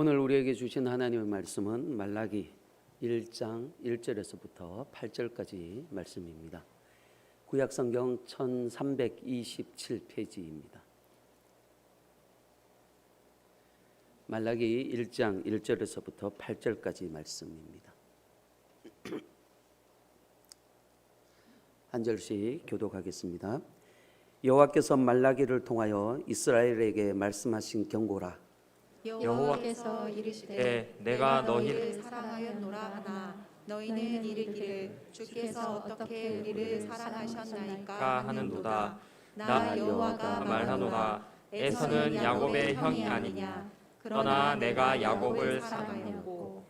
오늘 우리에게 주신 하나님의 말씀은 말라기 1장 1절에서부터 8절까지 말씀입니다. 구약성경 1327페이지입니다. 말라기 1장 1절에서부터 8절까지 말씀입니다. 한 절씩 교독하겠습니다. 여호와께서 말라기를 통하여 이스라엘에게 말씀하신 경고라. 여호와께서 이르시되 내가 너희를 사랑하였노라 하나 너희는 이르기를 주께서 어떻게 우리를 사랑하셨나이까 하는도다. 나 여호와가 말하노라. 에서는 야곱의 형이 아니냐. 그러나 내가 야곱을 사랑하였고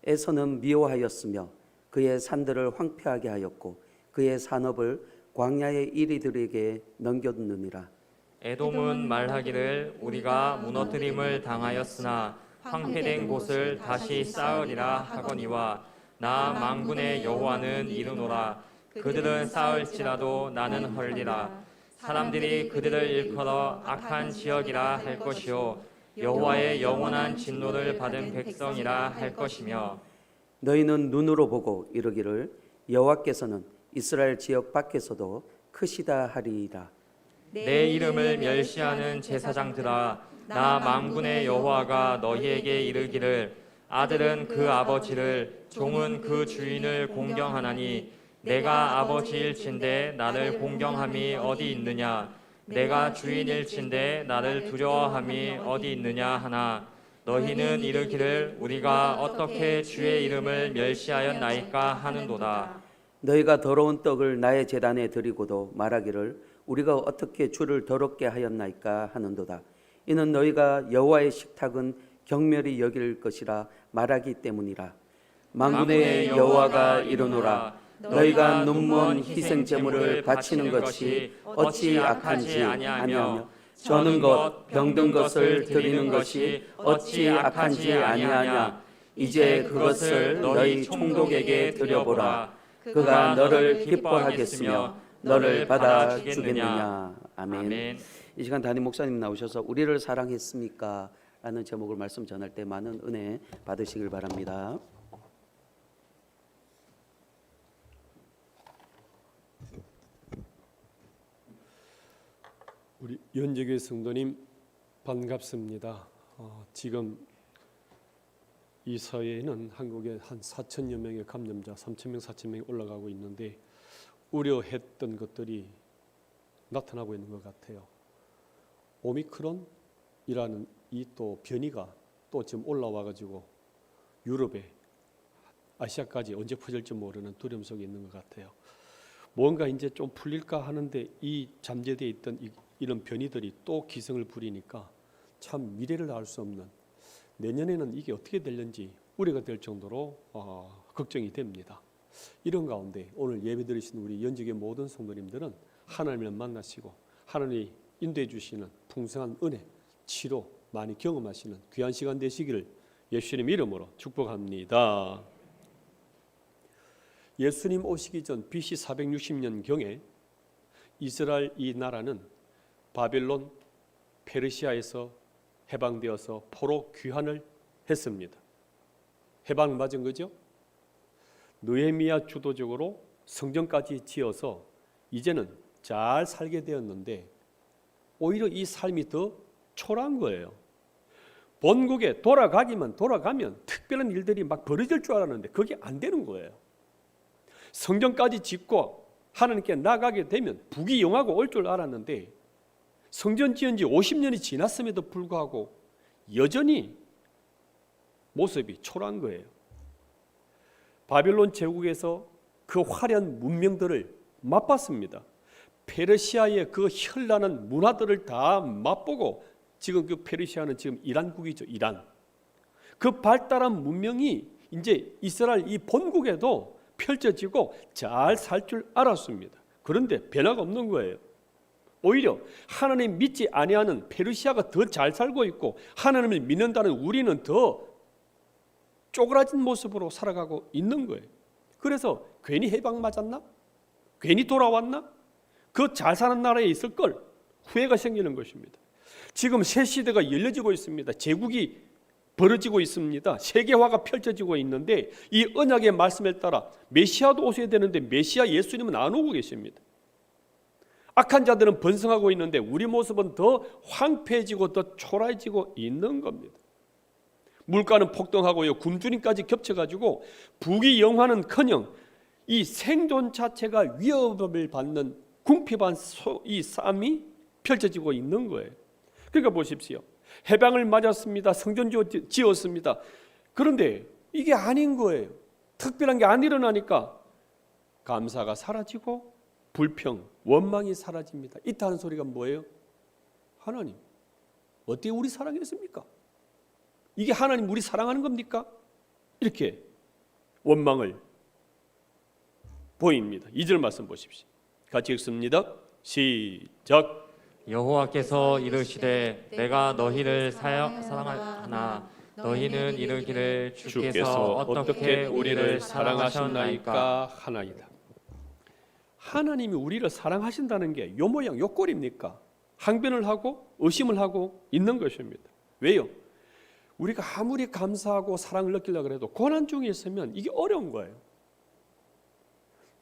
에서는 미워하였으며 그의 산들을 황폐하게 하였고 그의 산업을 광야의 이리들에게 넘겼느니라. 에돔은 말하기를 우리가 무너뜨림을 당하였으나 황폐된 곳을 다시 쌓으리라 하거니와 나 만군의 여호와는 이르노라. 그들은 쌓을지라도 나는 헐리라. 사람들이 그들을 일컬어 악한 지역이라 할 것이요 여호와의 영원한 진노를 받은 백성이라 할 것이며 너희는 눈으로 보고 이르기를 여호와께서는 이스라엘 지역 밖에서도 크시다 하리이다. 내 이름을 멸시하는 제사장들아 나 만군의 여호와가 너희에게 이르기를 아들은 그 아버지를 종은 그 주인을 공경하나니 내가 아버지일진데 나를 공경함이 어디 있느냐. 내가 주인일진데 나를 두려워함이 어디 있느냐 하나 너희는 이르기를 우리가 어떻게 주의 이름을 멸시하였나이까 하는도다. 너희가 더러운 떡을 나의 제단에 드리고도 말하기를 우리가 어떻게 주를 더럽게 하였나이까 하는도다. 이는 너희가 여호와의 식탁은 경멸히 여길 것이라 말하기 때문이라. 만군의 여호와가 이르노라. 너희가 눈먼 희생 제물을 바치는 것이 어찌 악한지 아냐며 저는 것 병든 것을 드리는 것이 어찌 악한지 아니하냐. 이제 그것을 너희 총독에게 드려보라. 그가 너를 기뻐하겠으며 너를 받아 주겠느냐. 아멘. 이 시간 담임 목사님 나오셔서 우리를 사랑했습니까? 라는 제목을 말씀 전할 때 많은 은혜 받으시길 바랍니다. 우리 연재교회 성도님 반갑습니다. 지금 이 사회에는 한국에 한 4천여 명의 감염자, 3천 명, 4천 명이 올라가고 있는데 우려했던 것들이 나타나고 있는 것 같아요. 오미크론이라는 이 또 변이가 또 지금 올라와가지고 유럽에 아시아까지 언제 퍼질지 모르는 두려움 속에 있는 것 같아요. 뭔가 이제 좀 풀릴까 하는데 이 잠재되어 있던 이런 변이들이 또 기승을 부리니까 참 미래를 알 수 없는, 내년에는 이게 어떻게 될는지 우려가 될 정도로 걱정이 됩니다. 이런 가운데 오늘 예배드리신 우리 연직의 모든 성도님들은 하나님을 만나시고 하나님이 인도해 주시는 풍성한 은혜, 치료 많이 경험하시는 귀한 시간 되시기를 예수님 이름으로 축복합니다. 예수님 오시기 전 BC 460년경에 이스라엘 이 나라는 바벨론, 페르시아에서 해방되어서 포로 귀환을 했습니다. 해방 맞은 거죠? 느헤미야 주도적으로 성전까지 지어서 이제는 잘 살게 되었는데 오히려 이 삶이 더 초라한 거예요. 본국에 돌아가면 특별한 일들이 막 벌어질 줄 알았는데 그게 안 되는 거예요. 성전까지 짓고 하나님께 나가게 되면 부귀영화가 올 줄 알았는데 성전 지은 지 50년이 지났음에도 불구하고 여전히 모습이 초라한 거예요. 바벨론 제국에서 그 화려한 문명들을 맛봤습니다. 페르시아의 그 현란한 문화들을 다 맛보고 지금 그 페르시아는 지금 이란국이죠. 이란. 그 발달한 문명이 이제 이스라엘 이 본국에도 펼쳐지고 잘 살 줄 알았습니다. 그런데 변화가 없는 거예요. 오히려 하나님 믿지 아니하는 페르시아가 더 잘 살고 있고 하나님을 믿는다는 우리는 더 쪼그라진 모습으로 살아가고 있는 거예요. 그래서 괜히 해방 맞았나? 괜히 돌아왔나? 그 잘 사는 나라에 있을 걸 후회가 생기는 것입니다. 지금 새 시대가 열려지고 있습니다. 제국이 벌어지고 있습니다. 세계화가 펼쳐지고 있는데 이 언약의 말씀에 따라 메시아도 오셔야 되는데 메시아 예수님은 안 오고 계십니다. 악한 자들은 번성하고 있는데 우리 모습은 더 황폐해지고 더 초라해지고 있는 겁니다. 물가는 폭등하고요, 굶주림까지 겹쳐가지고 부귀영화는커녕 이 생존 자체가 위협을 받는 궁핍한 이 싸움이 펼쳐지고 있는 거예요. 그러니까 보십시오. 해방을 맞았습니다. 성전 지었습니다. 그런데 이게 아닌 거예요. 특별한 게 안 일어나니까 감사가 사라지고 불평, 원망이 사라집니다. 있다는 소리가 뭐예요? 하나님, 어떻게 우리 사랑했습니까? 이게 하나님 우리 사랑하는 겁니까? 이렇게 원망을 보입니다. 2절 말씀 보십시오. 같이 읽습니다. 시작. 여호와께서 이르시되 내가 너희를 사랑하나 너희는 이르기를 주께서 어떻게 우리를 사랑하셨나이까 하나이다. 하나님이 우리를 사랑하신다는 게 요 모양 요 꼴입니까? 항변을 하고 의심을 하고 있는 것입니다. 왜요? 우리가 아무리 감사하고 사랑을 느끼려고 해도 고난 중에 있으면 이게 어려운 거예요.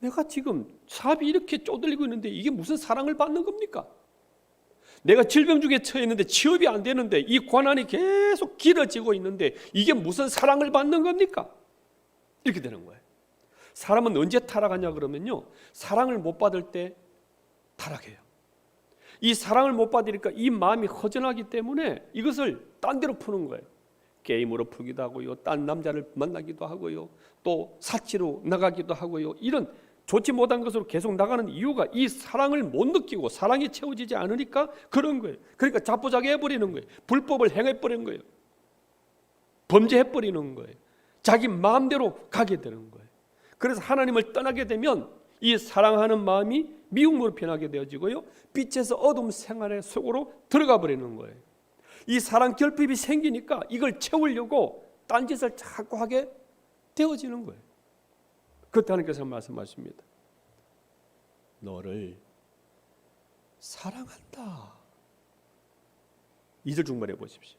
내가 지금 사업이 이렇게 쪼들리고 있는데 이게 무슨 사랑을 받는 겁니까? 내가 질병 중에 처해 있는데 취업이 안 되는데 이 고난이 계속 길어지고 있는데 이게 무슨 사랑을 받는 겁니까? 이렇게 되는 거예요. 사람은 언제 타락하냐 그러면요, 사랑을 못 받을 때 타락해요. 이 사랑을 못 받으니까 이 마음이 허전하기 때문에 이것을 딴 데로 푸는 거예요. 게임으로 풀기도 하고요, 딴 남자를 만나기도 하고요, 또 사치로 나가기도 하고요. 이런 좋지 못한 것으로 계속 나가는 이유가 이 사랑을 못 느끼고 사랑이 채워지지 않으니까 그런 거예요. 그러니까 자포자기 해버리는 거예요. 불법을 행해버리는 거예요. 범죄해버리는 거예요. 자기 마음대로 가게 되는 거예요. 그래서 하나님을 떠나게 되면 이 사랑하는 마음이 미움으로 변하게 되어지고요, 빛에서 어둠 생활의 속으로 들어가 버리는 거예요. 이 사랑 결핍이 생기니까 이걸 채우려고 딴짓을 자꾸 하게 되어지는 거예요. 그때 하나님께서 말씀하십니다. 너를 사랑한다. 2절 중반에 보십시오.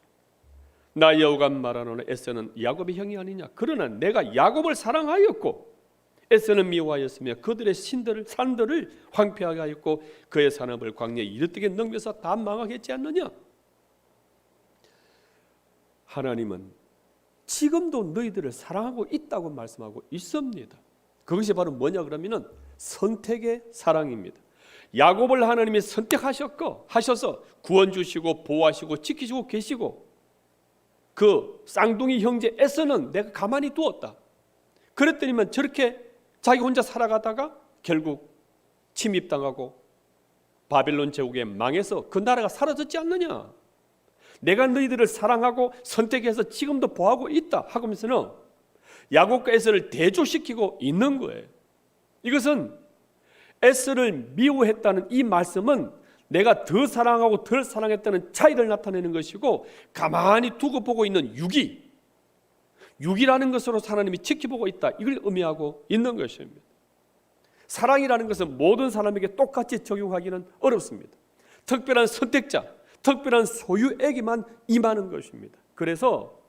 나 여호와가 말하노니 에서는 야곱의 형이 아니냐. 그러나 내가 야곱을 사랑하였고 에서는 미워하였으며 그들의 산들을 황폐하게 하였고 그의 산업을 광야에 이르뜨게 넘겨서 다 망하겠지 않느냐. 하나님은 지금도 너희들을 사랑하고 있다고 말씀하고 있습니다. 그것이 바로 뭐냐 그러면은 선택의 사랑입니다. 야곱을 하나님이 선택하셔서 구원 주시고 보호하시고 지키시고 계시고 그 쌍둥이 형제 에서는 내가 가만히 두었다. 그랬더니만 저렇게 자기 혼자 살아가다가 결국 침입당하고 바벨론 제국에 망해서 그 나라가 사라졌지 않느냐. 내가 너희들을 사랑하고 선택해서 지금도 보호하고 있다 하면서는 야곱과 에서를 대조시키고 있는 거예요. 이것은 에서를 미워했다는 이 말씀은 내가 더 사랑하고 덜 사랑했다는 차이를 나타내는 것이고, 가만히 두고 보고 있는 육이라는 것으로 하나님이 지켜보고 있다, 이걸 의미하고 있는 것입니다. 사랑이라는 것은 모든 사람에게 똑같이 적용하기는 어렵습니다. 특별한 선택자, 특별한 소유에게만 임하는 것입니다. 그래서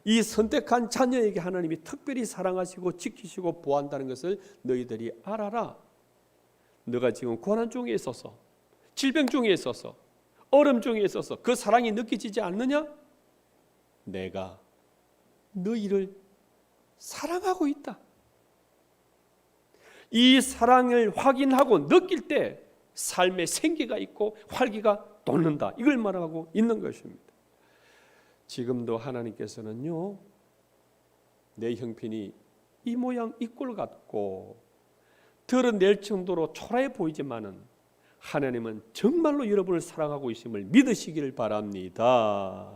이 선택한 자녀에게 하나님이 특별히 사랑하시고 지키시고 보호한다는 것을 너희들이 알아라. 너가 지금 고난 중에 있어서, 질병 중에 있어서, 어려움 중에 있어서 그 사랑이 느껴지지 않느냐? 내가 너희를 사랑하고 있다. 이 사랑을 확인하고 느낄 때 삶에 생기가 있고 활기가 돋는다, 이걸 말하고 있는 것입니다. 지금도 하나님께서는요, 내 형편이 이 모양 이 꼴 같고 드러낼 정도로 초라해 보이지만은 하나님은 정말로 여러분을 사랑하고 있음을 믿으시기를 바랍니다.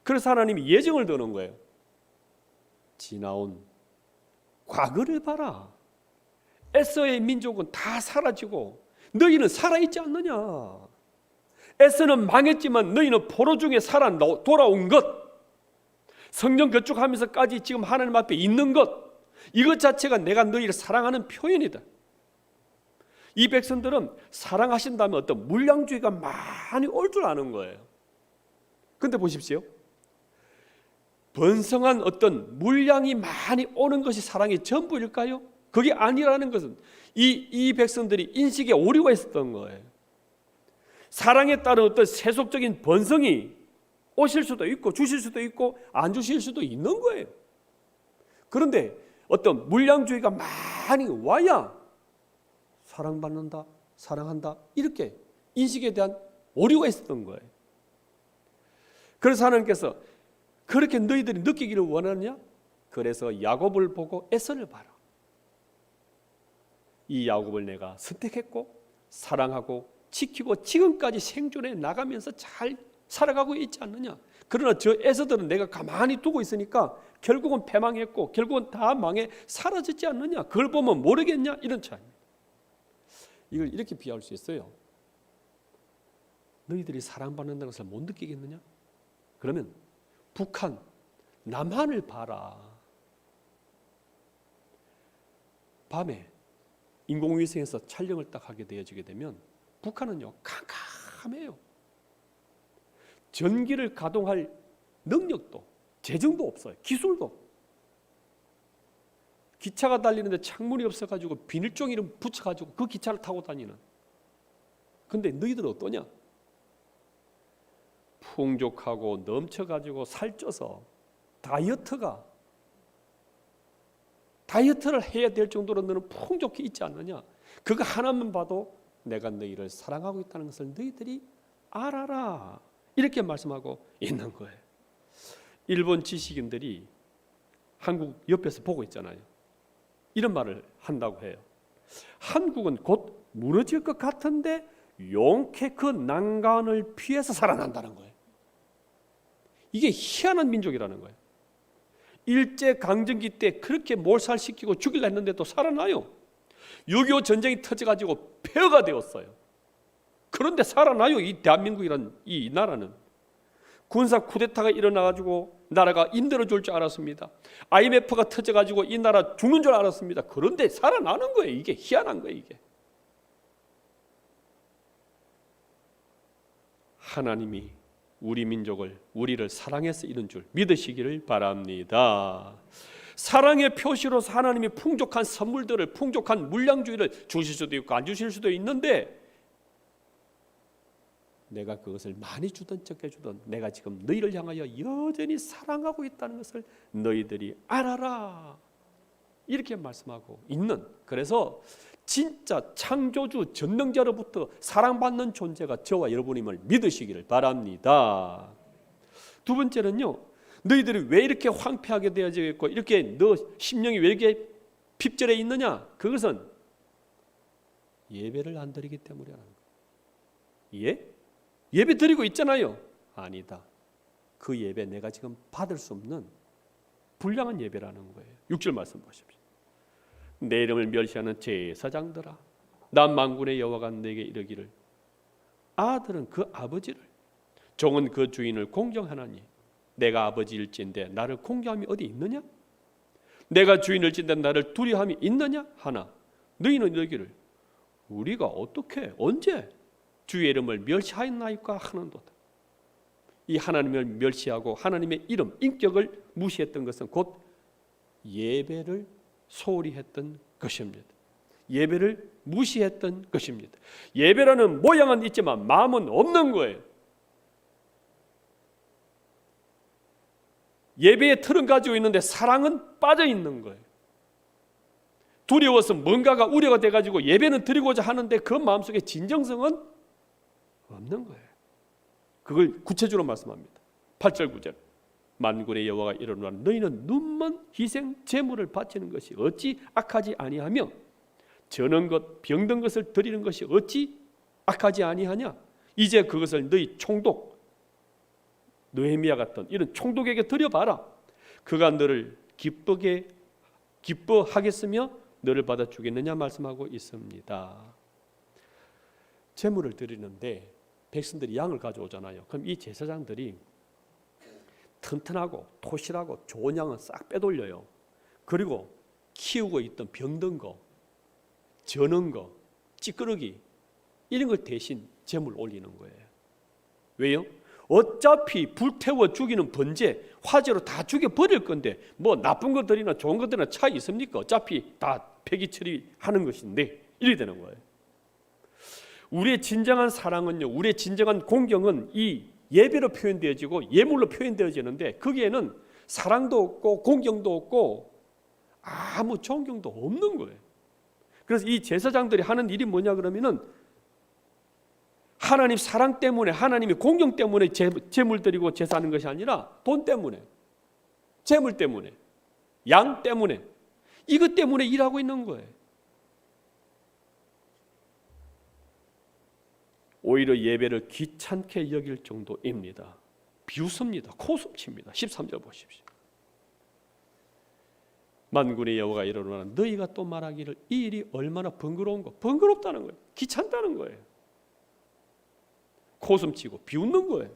그래서 하나님이 예정을 두는 거예요. 지나온 과거를 봐라. 에서의 민족은 다 사라지고 너희는 살아있지 않느냐. 에서는 망했지만 너희는 포로 중에 살아 돌아온 것, 성령 거축하면서까지 지금 하나님 앞에 있는 것, 이것 자체가 내가 너희를 사랑하는 표현이다. 이 백성들은 사랑하신다면 어떤 물량주의가 많이 올 줄 아는 거예요. 그런데 보십시오. 번성한 어떤 물량이 많이 오는 것이 사랑의 전부일까요? 그게 아니라는 것은 이 백성들이 인식에 오류가 있었던 거예요. 사랑에 따른 어떤 세속적인 번성이 오실 수도 있고 주실 수도 있고 안 주실 수도 있는 거예요. 그런데 어떤 물량주의가 많이 와야 사랑받는다, 사랑한다 이렇게 인식에 대한 오류가 있었던 거예요. 그래서 하나님께서 그렇게 너희들이 느끼기를 원하느냐? 그래서 야곱을 보고 에서를 봐라. 이 야곱을 내가 선택했고 사랑하고 지키고 지금까지 생존해 나가면서 잘 살아가고 있지 않느냐? 그러나 저 에서들은 내가 가만히 두고 있으니까 결국은 패망했고 결국은 다 망해 사라지지 않느냐? 그걸 보면 모르겠냐? 이런 차이입니다. 이걸 이렇게 비유할 수 있어요. 너희들이 사랑받는다는 것을 못 느끼겠느냐? 그러면 북한, 남한을 봐라. 밤에 인공위성에서 촬영을 딱 하게 되어지게 되면 북한은요 캄캄해요. 전기를 가동할 능력도 재정도 없어요. 기술도. 기차가 달리는데 창문이 없어가지고 비닐종이를 붙여가지고 그 기차를 타고 다니는. 근데 너희들은 어떠냐? 풍족하고 넘쳐가지고 살쪄서 다이어트를 해야 될 정도로 너는 풍족히 있지 않느냐? 그거 하나만 봐도 내가 너희를 사랑하고 있다는 것을 너희들이 알아라. 이렇게 말씀하고 있는 거예요. 일본 지식인들이 한국 옆에서 보고 있잖아요. 이런 말을 한다고 해요. 한국은 곧 무너질 것 같은데 용케 그 난간을 피해서 살아난다는 거예요. 이게 희한한 민족이라는 거예요. 일제강점기 때 그렇게 몰살시키고 죽이려 했는데도 살아나요. 6.25 전쟁이 터져가지고 폐허가 되었어요. 그런데 살아나요. 이 대한민국이라는 이 나라는. 군사 쿠데타가 일어나가지고 나라가 힘들어 줄 줄 알았습니다. IMF가 터져가지고 이 나라 죽는 줄 알았습니다. 그런데 살아나는 거예요. 이게 희한한 거예요. 이게. 하나님이 우리 민족을 우리를 사랑해서 이런 줄 믿으시기를 바랍니다. 사랑의 표시로서 하나님이 풍족한 선물들을 풍족한 물량주의를 주실 수도 있고 안 주실 수도 있는데 내가 그것을 많이 주든 적게 주든 내가 지금 너희를 향하여 여전히 사랑하고 있다는 것을 너희들이 알아라. 이렇게 말씀하고 있는. 그래서 진짜 창조주 전능자로부터 사랑받는 존재가 저와 여러분임을 믿으시기를 바랍니다. 두 번째는요. 너희들이 왜 이렇게 황폐하게 되어져 있고 이렇게 너 심령이 왜 이렇게 핍절해 있느냐? 그것은 예배를 안 드리기 때문이라는 거예요. 예? 예배 드리고 있잖아요. 아니다. 그 예배 내가 지금 받을 수 없는 불량한 예배라는 거예요. 6절 말씀 보십시오. 내 이름을 멸시하는 제사장들아 나 만군의 여호와가 내게 이르기를 아들은 그 아버지를 종은 그 주인을 공경하나니 내가 아버지일진데 나를 공경함이 어디 있느냐? 내가 주인일진데 나를 두려함이 있느냐? 하나 너희는 이르기를 우리가 어떻게 언제 주의 이름을 멸시하였나이까 하는도다. 이 하나님을 멸시하고 하나님의 이름, 인격을 무시했던 것은 곧 예배를 소홀히 했던 것입니다. 예배를 무시했던 것입니다. 예배라는 모양은 있지만 마음은 없는 거예요. 예배의 틀은 가지고 있는데 사랑은 빠져 있는 거예요. 두려워서 뭔가가 우려가 돼가지고 예배는 드리고자 하는데 그 마음속에 진정성은 없는 거예요. 그걸 구체적으로 말씀합니다. 8절 9절 만군의 여호와가 이르노라 너희는 눈먼 희생 제물을 바치는 것이 어찌 악하지 아니하며 저는 것 병든 것을 드리는 것이 어찌 악하지 아니하냐? 이제 그것을 너희 총독 느헤미야 같은 이런 총독에게 드려봐라. 그가 너를 기뻐하겠으며 너를 받아주겠느냐 말씀하고 있습니다. 제물을 드리는데 백성들이 양을 가져오잖아요. 그럼 이 제사장들이 튼튼하고 토실하고 좋은 양은 싹 빼돌려요. 그리고 키우고 있던 병든 거, 저는 거, 찌끄러기 이런 걸 대신 제물 올리는 거예요. 왜요? 어차피 불태워 죽이는 번제, 화재로 다 죽여버릴 건데 뭐 나쁜 것들이나 좋은 것들이나 차이 있습니까? 어차피 다 폐기 처리하는 것인데 이래 되는 거예요. 우리의 진정한 사랑은요, 우리의 진정한 공경은 이 예배로 표현되어지고 예물로 표현되어지는데 거기에는 사랑도 없고 공경도 없고 아무 존경도 없는 거예요. 그래서 이 제사장들이 하는 일이 뭐냐 그러면은 하나님 사랑 때문에, 하나님의 공경 때문에 제물 드리고 제사하는 것이 아니라 돈 때문에, 제물 때문에, 양 때문에, 이것 때문에 일하고 있는 거예요. 오히려 예배를 귀찮게 여길 정도입니다. 비웃습니다. 코숨칩니다. 13절 보십시오. 만군의 여호와가 이르노라 너희가 또 말하기를 이 일이 얼마나 번거로운 거, 번거롭다는 거예요. 귀찮다는 거예요. 코숨치고 비웃는 거예요.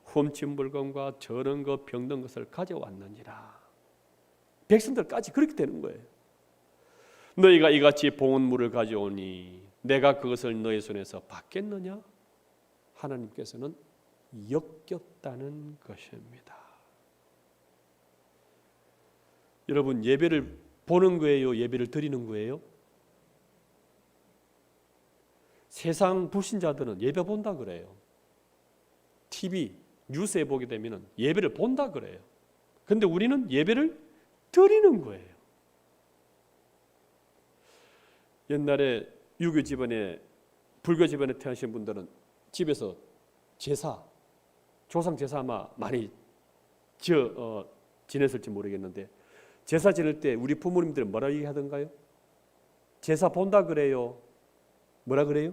훔친 물건과 저런 것 병든 것을 가져왔느니라. 백성들까지 그렇게 되는 거예요. 너희가 이같이 봉은 물을 가져오니 내가 그것을 너희 손에서 받겠느냐? 하나님께서는 역겹다는 것입니다. 여러분, 예배를 보는 거예요? 예배를 드리는 거예요? 세상 불신자들은 예배 본다 그래요. TV, 뉴스에 보게 되면 예배를 본다 그래요. 근데 우리는 예배를 드리는 거예요. 옛날에 유교 집안에, 불교 집안에 태어나신 분들은 집에서 제사, 조상 제사 아마 많이 지냈을지 모르겠는데 제사 지낼 때 우리 부모님들은 뭐라 얘기하던가요? 제사 본다 그래요. 뭐라 그래요?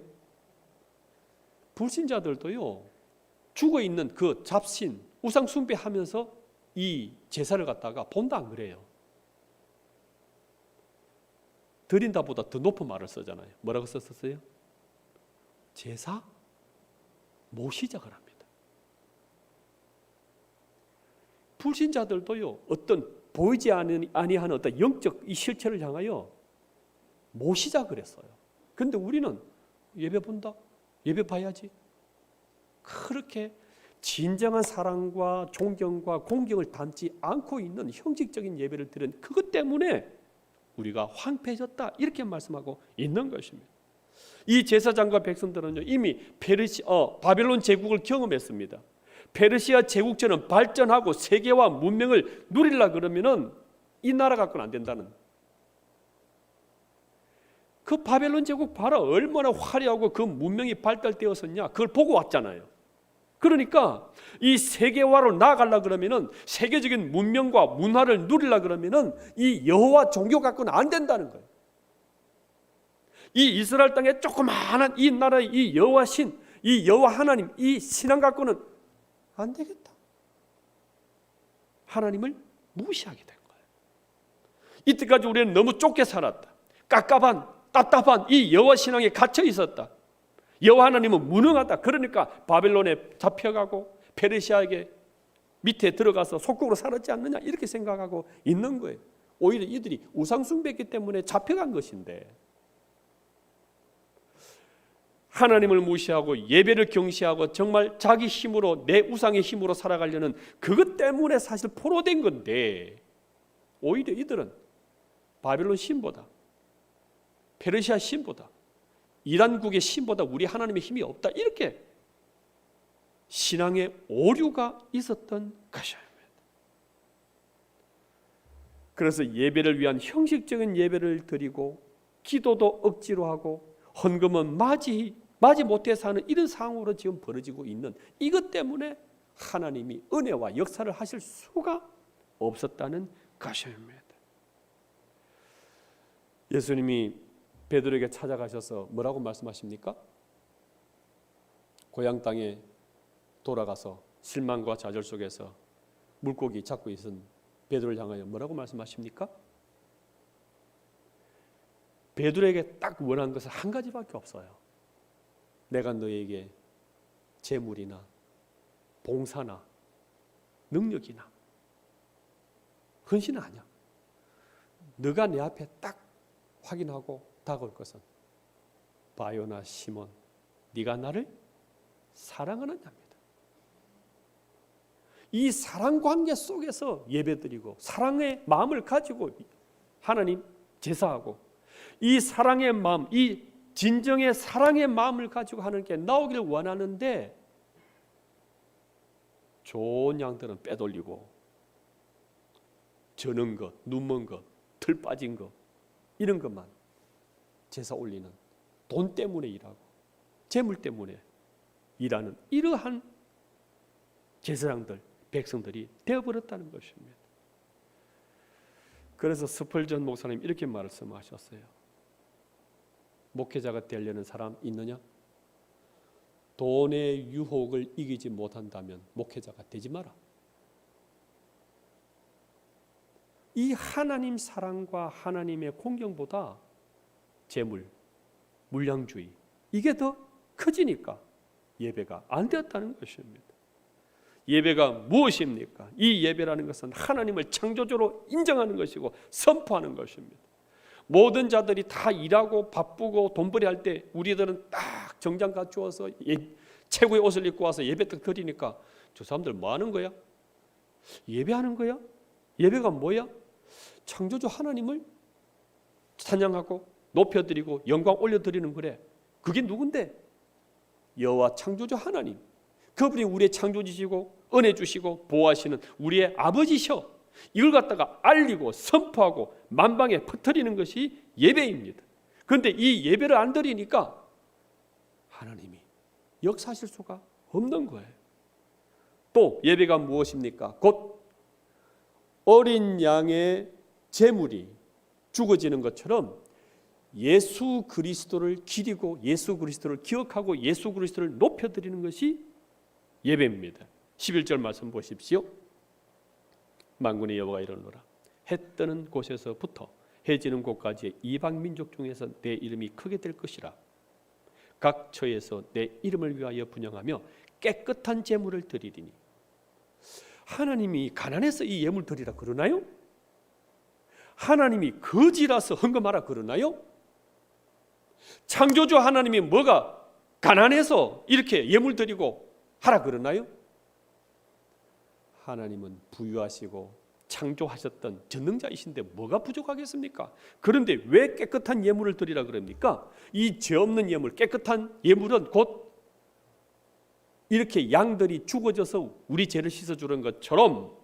불신자들도요, 죽어 있는 그 잡신, 우상 숭배하면서 이 제사를 갖다가 본다 안 그래요? 드린다보다 더 높은 말을 쓰잖아요. 뭐라고 썼었어요? 제사 모시작을 합니다. 불신자들도요, 어떤 보이지 아니하는 어떤 영적 이 실체를 향하여 모시작을 했어요. 그런데 우리는 예배 본다? 예배 봐야지. 그렇게 진정한 사랑과 존경과 공경을 담지 않고 있는 형식적인 예배를 드린 그것 때문에 우리가 황폐해졌다 이렇게 말씀하고 있는 것입니다. 이 제사장과 백성들은요, 이미 바벨론 제국을 경험했습니다. 페르시아 제국처럼 발전하고 세계화 문명을 누리려 그러면은 이 나라 갖고는 안 된다는. 그 바벨론 제국 봐라, 얼마나 화려하고 그 문명이 발달되었었냐, 그걸 보고 왔잖아요. 그러니까 이 세계화로 나아가려 그러면은, 세계적인 문명과 문화를 누리려 그러면은 이 여호와 종교 갖고는 안 된다는 거예요. 이 이스라엘 땅에 조그마한 이 나라의 이 여호와 신, 이 여호와 하나님, 이 신앙 갖고는 안 되겠다. 하나님을 무시하게 된 거예요. 이때까지 우리는 너무 좁게 살았다. 깝깝한, 답답한 이 여호와 신앙에 갇혀 있었다. 여호와 하나님은 무능하다. 그러니까 바벨론에 잡혀가고 페르시아에게 밑에 들어가서 속국으로 살았지 않느냐 이렇게 생각하고 있는 거예요. 오히려 이들이 우상 숭배했기 때문에 잡혀간 것인데, 하나님을 무시하고 예배를 경시하고 정말 자기 힘으로, 내 우상의 힘으로 살아가려는 그것 때문에 사실 포로된 건데, 오히려 이들은 바벨론 신보다, 페르시아 신보다, 이란국의 신보다 우리 하나님의 힘이 없다, 이렇게 신앙의 오류가 있었던 것입니다. 그래서 예배를 위한 형식적인 예배를 드리고 기도도 억지로 하고 헌금은 마지 못해서 하는 이런 상황으로 지금 벌어지고 있는 이것 때문에 하나님이 은혜와 역사를 하실 수가 없었다는 것입니다. 예수님이 베드로에게 찾아가셔서 뭐라고 말씀하십니까? 고향 땅에 돌아가서 실망과 좌절 속에서 물고기 잡고 있은 베드로를 향하여 뭐라고 말씀하십니까? 베드로에게 딱 원한 것은 한 가지밖에 없어요. 내가 너에게 재물이나 봉사나 능력이나 헌신은 아니야. 너가 내 앞에 딱 확인하고 다가올 것은 바요나 시몬, 네가 나를 사랑하느냐입니다. 이 사랑 관계 속에서 예배드리고 사랑의 마음을 가지고 하나님 제사하고 이 사랑의 마음, 이 진정의 사랑의 마음을 가지고 하나님께 나오기를 원하는데 좋은 양들은 빼돌리고 저는 것, 눈먼 것, 털 빠진 것 이런 것만 제사 올리는 돈 때문에 일하고 재물 때문에 일하는 이러한 제사장들, 백성들이 되어버렸다는 것입니다. 그래서 스펄전 목사님 이렇게 말씀하셨어요. 목회자가 되려는 사람 있느냐? 돈의 유혹을 이기지 못한다면 목회자가 되지 마라. 이 하나님 사랑과 하나님의 공경보다 재물, 물량주의 이게 더 커지니까 예배가 안 되었다는 것입니다. 예배가 무엇입니까? 이 예배라는 것은 하나님을 창조주로 인정하는 것이고 선포하는 것입니다. 모든 자들이 다 일하고 바쁘고 돈벌이 할 때 우리들은 딱 정장 갖추어서 최고의 옷을 입고 와서 예배 딱 드리니까 저 사람들 뭐 하는 거야? 예배하는 거야? 예배가 뭐야? 창조주 하나님을 찬양하고 높여드리고 영광 올려드리는 거래. 그게 누군데? 여호와 창조주 하나님. 그분이 우리의 창조주시고 은혜 주시고 보호하시는 우리의 아버지셔. 이걸 갖다가 알리고 선포하고 만방에 퍼뜨리는 것이 예배입니다. 그런데 이 예배를 안 드리니까 하나님이 역사하실 수가 없는 거예요. 또 예배가 무엇입니까? 곧 어린 양의 제물이 죽어지는 것처럼 예수 그리스도를 기리고 예수 그리스도를 기억하고 예수 그리스도를 높여드리는 것이 예배입니다. 11절 말씀 보십시오. 만군의 여호와가 이르노라. 해 뜨는 곳에서부터 해 지는 곳까지의 이방 민족 중에서 내 이름이 크게 될 것이라. 각 처에서 내 이름을 위하여 분향하며 깨끗한 제물을 드리리니. 하나님이 가난해서 이 예물 드리라 그러나요? 하나님이 거지라서 헌금하라 그러나요? 창조주 하나님이 뭐가 가난해서 이렇게 예물 드리고 하라 그러나요? 하나님은 부유하시고 창조하셨던 전능자이신데 뭐가 부족하겠습니까? 그런데 왜 깨끗한 예물을 드리라 그럽니까? 이 죄 없는 예물, 깨끗한 예물은 곧 이렇게 양들이 죽어져서 우리 죄를 씻어주는 것처럼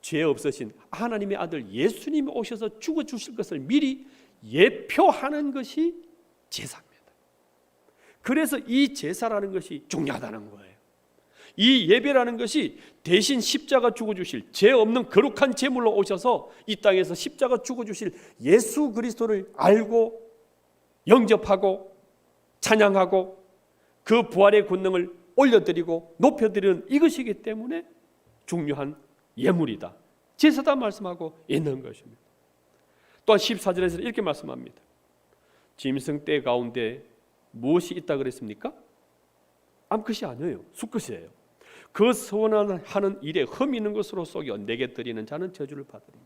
죄 없으신 하나님의 아들 예수님이 오셔서 죽어주실 것을 미리 예표하는 것이 제사입니다. 그래서 이 제사라는 것이 중요하다는 거예요. 이 예배라는 것이 대신 십자가 죽어주실 죄 없는 거룩한 제물로 오셔서 이 땅에서 십자가 죽어주실 예수 그리스도를 알고 영접하고 찬양하고 그 부활의 권능을 올려드리고 높여드리는 이것이기 때문에 중요한 예물이다, 제사다 말씀하고 있는 것입니다. 또한 14절에서 이렇게 말씀합니다. 짐승 떼 가운데 무엇이 있다 그랬습니까? 암컷이 아니에요. 수컷이에요. 그 서원하는 일에 흠 있는 것으로 속여 내게 드리는 자는 저주를 받으리.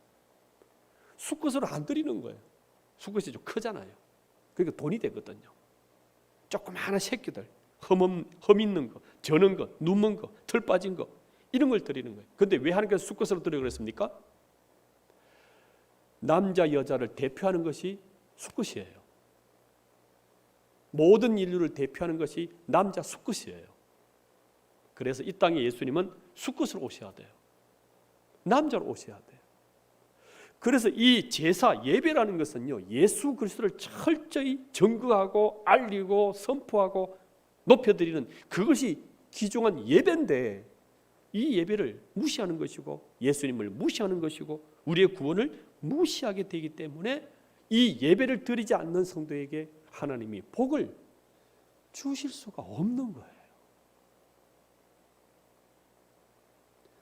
수컷으로 안 드리는 거예요. 수컷이 좀 크잖아요. 그러니까 돈이 되거든요. 조그마한 새끼들, 흠 있는 거, 저는 거, 눈먼 거, 털 빠진 거 이런 걸 드리는 거예요. 그런데 왜 하나님께서 수컷으로 드리라고 그랬습니까? 남자 여자를 대표하는 것이 수컷이에요. 모든 인류를 대표하는 것이 남자 수컷이에요. 그래서 이 땅에 예수님은 수컷으로 오셔야 돼요. 남자로 오셔야 돼요. 그래서 이 제사 예배라는 것은요, 예수 그리스도를 철저히 증거하고 알리고 선포하고 높여드리는 그것이 귀중한 예배인데, 이 예배를 무시하는 것이고 예수님을 무시하는 것이고 우리의 구원을 무시하게 되기 때문에 이 예배를 드리지 않는 성도에게 하나님이 복을 주실 수가 없는 거예요.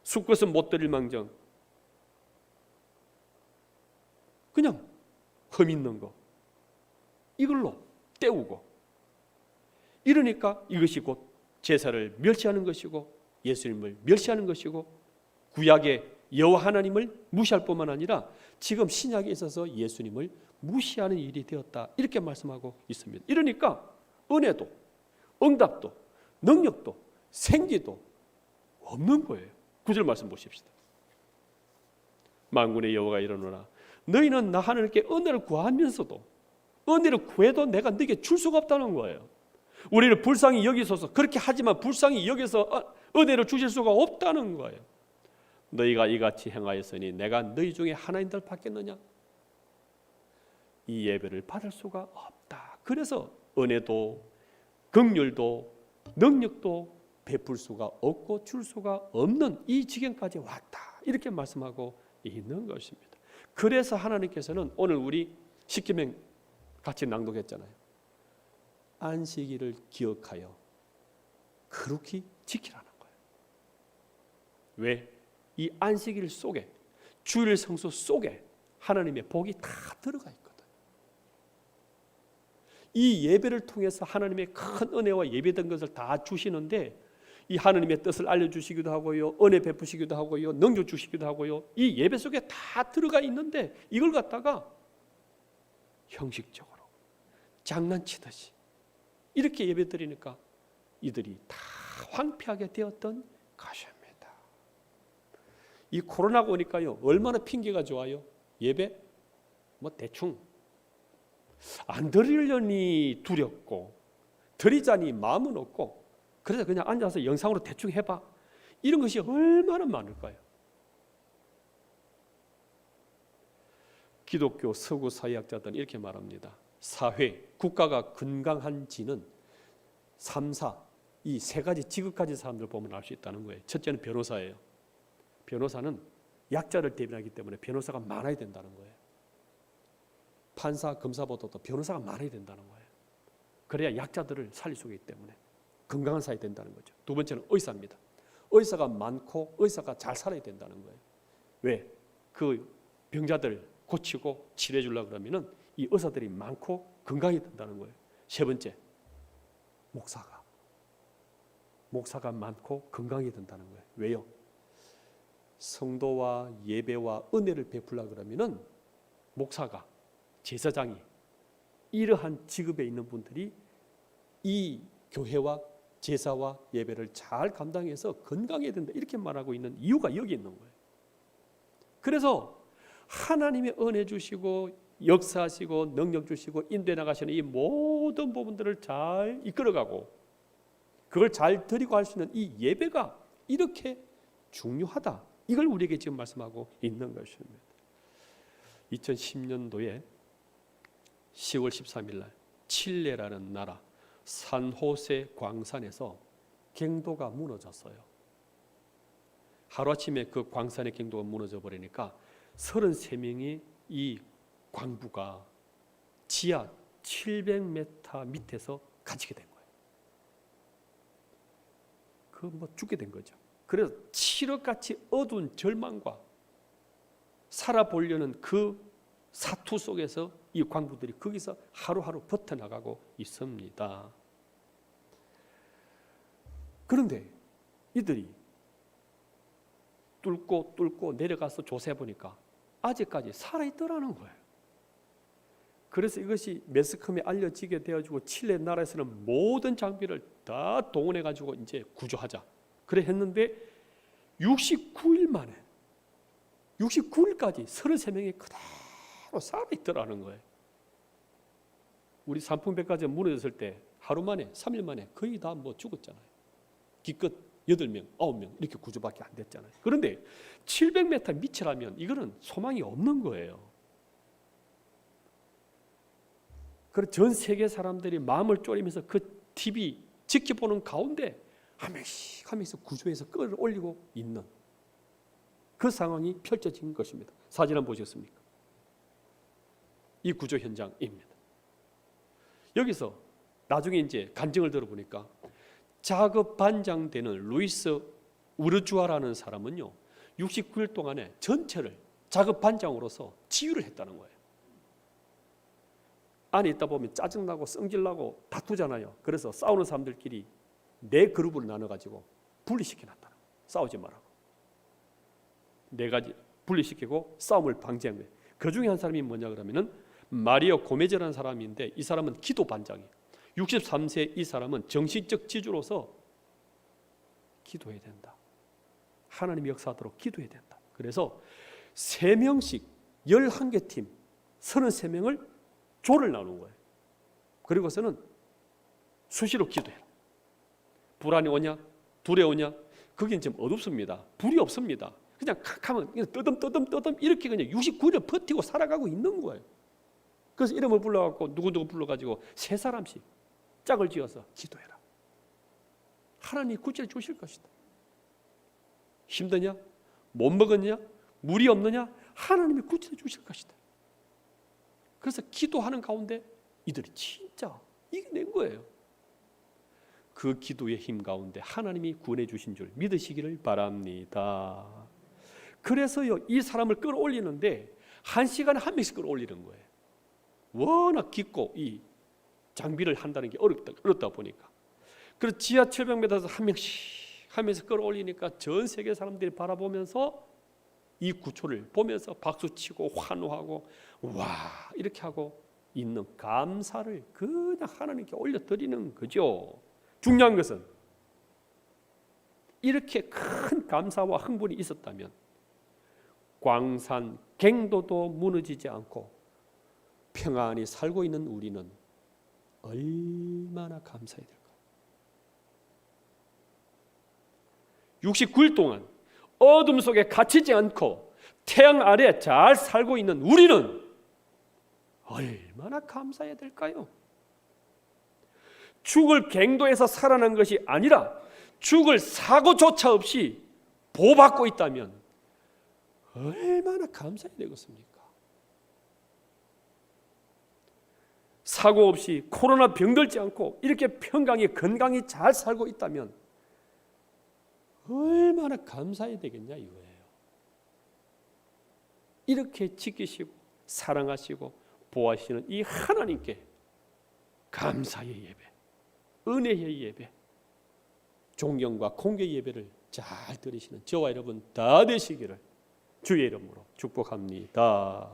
수컷은 못 드릴 망정 그냥 흠 있는 거 이걸로 때우고, 이러니까 이것이 곧 제사를 멸시하는 것이고 예수님을 멸시하는 것이고 구약의 여호와 하나님을 무시할 뿐만 아니라 지금 신약에 있어서 예수님을 무시하는 일이 되었다, 이렇게 말씀하고 있습니다. 이러니까 은혜도 응답도 능력도 생기도 없는 거예요. 9절 말씀 보십시다. 만군의 여호와가 이르노라 너희는 나 하나님께 은혜를 구하면서도 은혜를 구해도 내가 너에게 줄 수가 없다는 거예요. 우리를 불쌍히 여기소서. 그렇게 하지만 불쌍히 여기서 은혜를 주실 수가 없다는 거예요. 너희가 이같이 행하였으니 내가 너희 중에 하나님들 받겠느냐? 이 예배를 받을 수가 없다. 그래서 은혜도 긍휼도 능력도 베풀 수가 없고 줄 수가 없는 이 지경까지 왔다. 이렇게 말씀하고 있는 것입니다. 그래서 하나님께서는 오늘 우리 십계명 같이 낭독했잖아요. 안식일을 기억하여 거룩히 지키라는 거예요. 왜? 이 안식일 속에 주일 성수 속에 하나님의 복이 다 들어가 있거든. 이 예배를 통해서 하나님의 큰 은혜와 예배된 것을 다 주시는데 이 하나님의 뜻을 알려주시기도 하고요, 은혜 베푸시기도 하고요, 능력 주시기도 하고요. 이 예배 속에 다 들어가 있는데 이걸 갖다가 형식적으로 장난치듯이 이렇게 예배 드리니까 이들이 다 황폐하게 되었던 것입니다. 이 코로나가 오니까요 얼마나 핑계가 좋아요. 예배 뭐 대충 안 드리려니 두렵고 드리자니 마음은 없고 그래서 그냥 앉아서 영상으로 대충 해봐. 이런 것이 얼마나 많을 거예요. 기독교 서구 사회학자들은 이렇게 말합니다. 사회, 국가가 건강한지는 3, 4, 이 세 가지 직업 가진 사람들 보면 알 수 있다는 거예요. 첫째는 변호사예요. 변호사는 약자를 대변하기 때문에 변호사가 많아야 된다는 거예요. 판사, 검사보다도 변호사가 많아야 된다는 거예요. 그래야 약자들을 살릴 수 있기 때문에 건강한 사회 된다는 거죠. 두 번째는 의사입니다. 의사가 많고 의사가 잘 살아야 된다는 거예요. 왜? 그 병자들 고치고 치료해 주려고 그러면은 이 의사들이 많고 건강해야 된다는 거예요. 세 번째, 목사가 많고 건강해야 된다는 거예요. 왜요? 성도와 예배와 은혜를 베풀려고 그러면은 목사가, 제사장이 이러한 직업에 있는 분들이 이 교회와 제사와 예배를 잘 감당해서 건강해야 된다 이렇게 말하고 있는 이유가 여기 있는 거예요. 그래서 하나님의 은혜 주시고 역사하시고 능력 주시고 인도해 나가시는 이 모든 부분들을 잘 이끌어가고 그걸 잘 드리고 할 수 있는 이 예배가 이렇게 중요하다. 이걸 우리에게 지금 말씀하고 있는 것입니다. 2010년도에 10월 13일 날 칠레라는 나라 산호세 광산에서 갱도가 무너졌어요. 하루아침에 그 광산의 갱도가 무너져 버리니까 33명이 이 광부가 지하 700m 밑에서 갇히게 된 거예요. 그 뭐 죽게 된 거죠. 그래서 칠흑같이 어두운 절망과 살아보려는 그 사투 속에서 이 광부들이 거기서 하루하루 버텨나가고 있습니다. 그런데 이들이 뚫고 내려가서 조사해 보니까 아직까지 살아있더라는 거예요. 그래서 이것이 매스컴에 알려지게 되어지고 칠레 나라에서는 모든 장비를 다 동원해 가지고 이제 구조하자. 그래 했는데 69일 만에 69일까지 33명이 그대로 살아있더라는 거예요. 우리 삼풍백화점 무너졌을 때 하루 만에 3일 만에 거의 다 뭐 죽었잖아요. 기껏 8명, 9명 이렇게 구조밖에 안 됐잖아요. 그런데 700m 밑이라면 이거는 소망이 없는 거예요. 그래서 전 세계 사람들이 마음을 졸이면서 그 TV 지켜보는 가운데 한 명씩 하면서 구조해서 끌어올리고 있는 그 상황이 펼쳐진 것입니다. 사진 한번 보셨습니까? 이 구조 현장입니다. 여기서 나중에 이제 간증을 들어보니까 작업 반장되는 루이스 우르주아라는 사람은요 69일 동안에 전체를 작업 반장으로서 지휘를 했다는 거예요. 안에 있다 보면 짜증나고 성질나고 다투잖아요. 그래서 싸우는 사람들끼리 4그룹으로 나눠가지고 분리시켜놨다는 거예요. 싸우지 말라고. 4가지 분리시키고 싸움을 방지한 거예요. 그 중에 한 사람이 뭐냐 그러면은 마리오 고메제라는 사람인데 이 사람은 기도 반장이에요. 63세 이 사람은 정신적 지주로서 기도해야 된다. 하나님이 역사하도록 기도해야 된다. 그래서 3명씩 11개 팀 33명을 조를 나누는 거예요. 그리고서는 수시로 기도해라. 불안이 오냐? 두려우냐? 거긴 좀 어둡습니다. 불이 없습니다. 그냥 칵하면 떠듬 이렇게 그냥 69일을 버티고 살아가고 있는 거예요. 그래서 이름을 불러갖고 누구누구 불러가지고 3사람씩 짝을 지어서 기도해라. 하나님이 구제해 주실 것이다. 힘드냐? 못 먹었냐? 물이 없느냐? 하나님이 구제해 주실 것이다. 그래서 기도하는 가운데 이들이 진짜 이겨낸 거예요. 그 기도의 힘 가운데 하나님이 구원해 주신 줄 믿으시기를 바랍니다. 그래서요, 이 사람을 끌어올리는데 1시간에 한 명씩 끌어올리는 거예요. 워낙 깊고 이 장비를 한다는 게 어렵다 보니까. 그래서 지하 700m에서 한 명씩 하면서 끌어올리니까 전 세계 사람들이 바라보면서 이 구초를 보면서 박수치고 환호하고 와 이렇게 하고 있는 감사를 그냥 하나님께 올려드리는 거죠. 중요한 것은 이렇게 큰 감사와 흥분이 있었다면 광산 갱도도 무너지지 않고 평안히 살고 있는 우리는 얼마나 감사해야 될까. 69일 동안 어둠 속에 갇히지 않고 태양 아래 잘 살고 있는 우리는 얼마나 감사해야 될까요? 죽을 갱도에서 살아난 것이 아니라 죽을 사고조차 없이 보호받고 있다면 얼마나 감사해야 되겠습니까? 사고 없이 코로나 병들지 않고 이렇게 평강히 건강히 잘 살고 있다면 얼마나 감사해야 되겠냐 이거예요. 이렇게 지키시고 사랑하시고 보호하시는 이 하나님께 감사의 예배, 은혜의 예배, 존경과 공개의 예배를 잘 드리시는 저와 여러분 다 되시기를 주의 이름으로 축복합니다.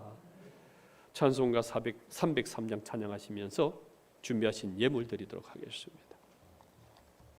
찬송가 303장 찬양하시면서 준비하신 예물 드리도록 하겠습니다.